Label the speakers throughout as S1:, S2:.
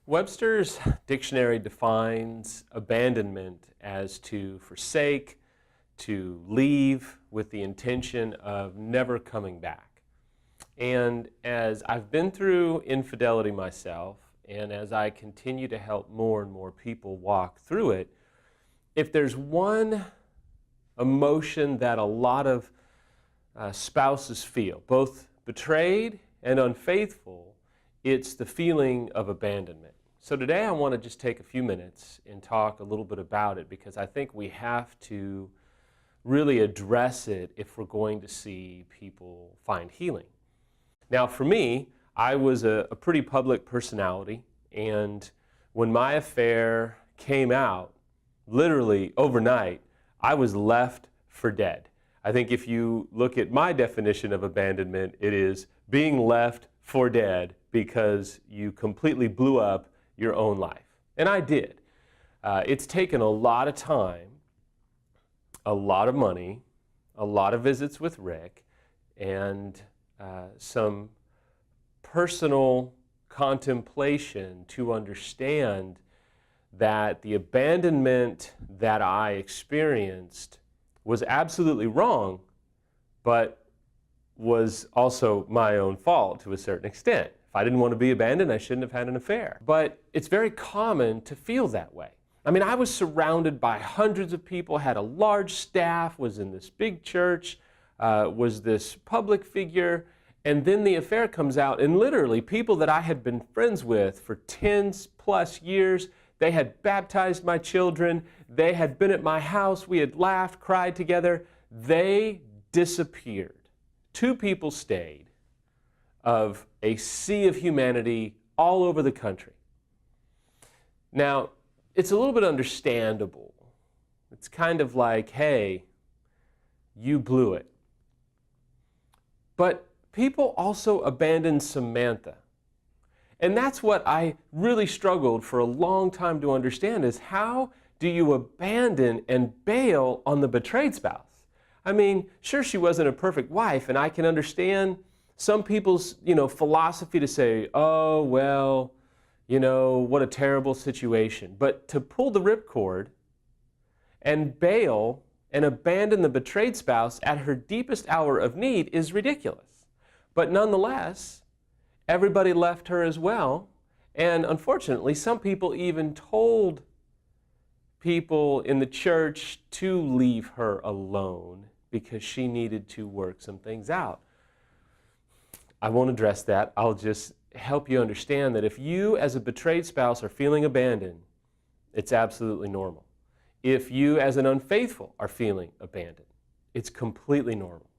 S1: Webster's dictionary defines abandonment as to forsake, to leave with the intention of never coming back. And as I've been through infidelity myself, and as I continue to help more and more people walk through it, if there's one emotion that a lot of spouses feel, both betrayed and unfaithful, it's the feeling of abandonment. So today I want to just take a few minutes and talk a little bit about it, because I think we have to really address it if we're going to see people find healing. Now for me, I was a pretty public personality, and when my affair came out, literally overnight, I was left for dead. I think if you look at my definition of abandonment, it is being left for dead because you completely blew up your own life. And I did. It's taken a lot of time, a lot of money, a lot of visits with Rick, and some personal contemplation to understand that the abandonment that I experienced was absolutely wrong, but was also my own fault to a certain extent. If I didn't want to be abandoned, I shouldn't have had an affair. But it's very common to feel that way. I mean, I was surrounded by hundreds of people, had a large staff, was in this big church, was this public figure, and then the affair comes out, and literally people that I had been friends with for 10 plus years, they had baptized my children, they had been at my house, we had laughed, cried together, they disappeared. 2 people stayed of a sea of humanity all over the country. Now, it's a little bit understandable. It's kind of like, hey, you blew it. But people also abandoned Samantha. And that's what I really struggled for a long time to understand, is how do you abandon and bail on the betrayed spouse? I mean, sure, she wasn't a perfect wife, and I can understand some people's, philosophy to say, oh, well, what a terrible situation. But to pull the ripcord and bail and abandon the betrayed spouse at her deepest hour of need is ridiculous. But nonetheless, everybody left her as well. And unfortunately, some people even told people in the church to leave her alone because she needed to work some things out. I won't address that. I'll just help you understand that if you as a betrayed spouse are feeling abandoned, it's absolutely normal. If you as an unfaithful are feeling abandoned, it's completely normal.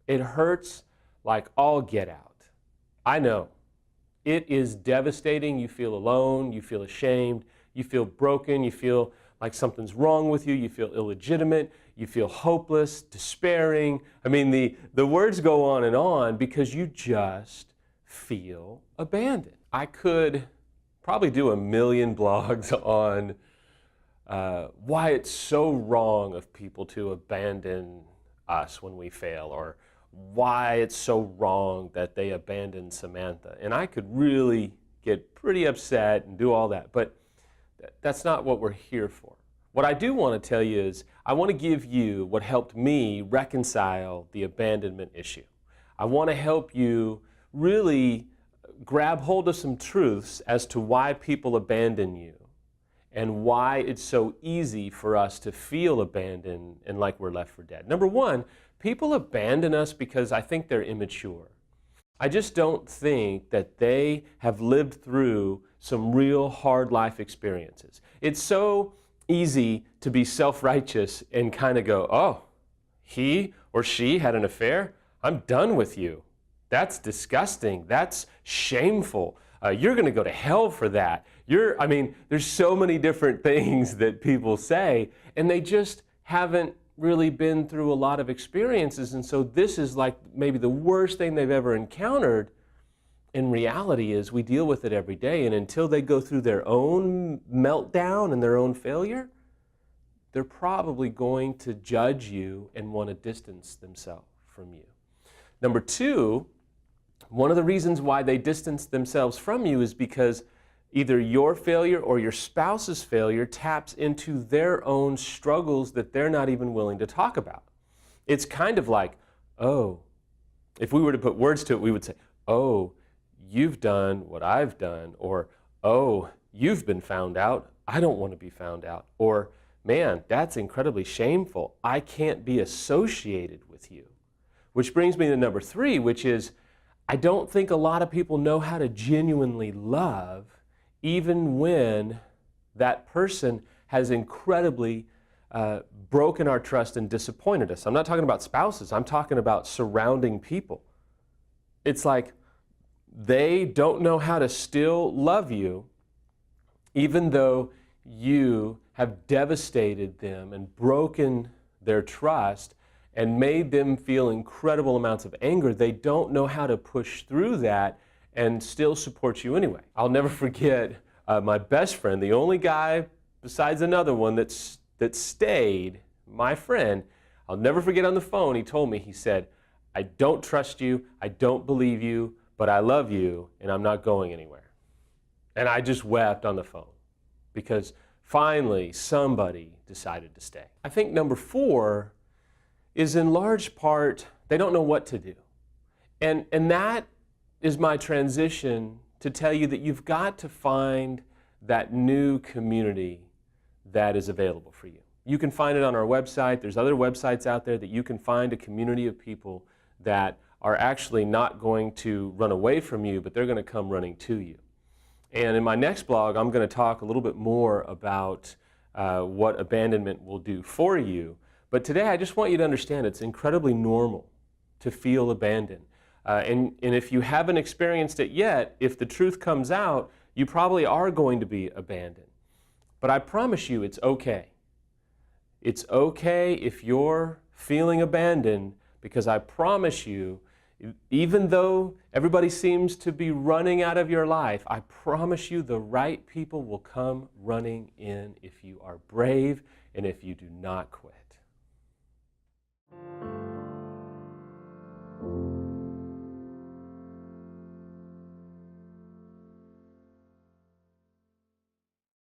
S1: It hurts like all get out. I know. It is devastating. You feel alone, you feel ashamed, you feel broken, you feel like something's wrong with you, you feel illegitimate, you feel hopeless, despairing. I mean, the words go on because you just feel abandoned. I could probably do a million blogs on why it's so wrong of people to abandon us when we fail, or why it's so wrong that they abandoned Samantha. And I could really get pretty upset and do all that, but that's not what we're here for. What I do want to tell you is I want to give you what helped me reconcile the abandonment issue. I want to help you really grab hold of some truths as to why people abandon you and why it's so easy for us to feel abandoned and like we're left for dead. Number one, people abandon us because I think they're immature. I just don't think that they have lived through some real hard life experiences. It's so easy to be self-righteous and kind of go, oh, he or she had an affair? I'm done with you. That's disgusting. That's shameful. You're going to go to hell for that. There's so many different things that people say, and they just haven't really been through a lot of experiences, and so this is like maybe the worst thing they've ever encountered. In reality is we deal with it every day, and until they go through their own meltdown and their own failure, they're probably going to judge you and want to distance themselves from you. Number two, one of the reasons why they distance themselves from you is because either your failure or your spouse's failure taps into their own struggles that they're not even willing to talk about. It's kind of like, oh, if we were to put words to it, we would say, oh, you've done what I've done, or oh, you've been found out. I don't want to be found out. Or, man, that's incredibly shameful. I can't be associated with you. Which brings me to number three, which is, I don't think a lot of people know how to genuinely love even when that person has incredibly broken our trust and disappointed us. I'm not talking about spouses. I'm talking about surrounding people. It's like they don't know how to still love you even though you have devastated them and broken their trust and made them feel incredible amounts of anger. They don't know how to push through that and still support you anyway. I'll never forget my best friend, the only guy besides another one that stayed, my friend. I'll never forget on the phone, he told me, he said, I don't trust you, I don't believe you, but I love you and I'm not going anywhere. And I just wept on the phone because finally somebody decided to stay. I think number four is in large part, they don't know what to do. And that is my transition to tell you that you've got to find that new community that is available for you. You can find it on our website. There's other websites out there that you can find a community of people that are actually not going to run away from you, but they're going to come running to you. And in my next blog, I'm going to talk a little bit more about what abandonment will do for you. But today, I just want you to understand it's incredibly normal to feel abandoned. And if you haven't experienced it yet, if the truth comes out, you probably are going to be abandoned. But I promise you it's okay. It's okay if you're feeling abandoned, because I promise you, even though everybody seems to be running out of your life, I promise you the right people will come running in if you are brave and if you do not quit.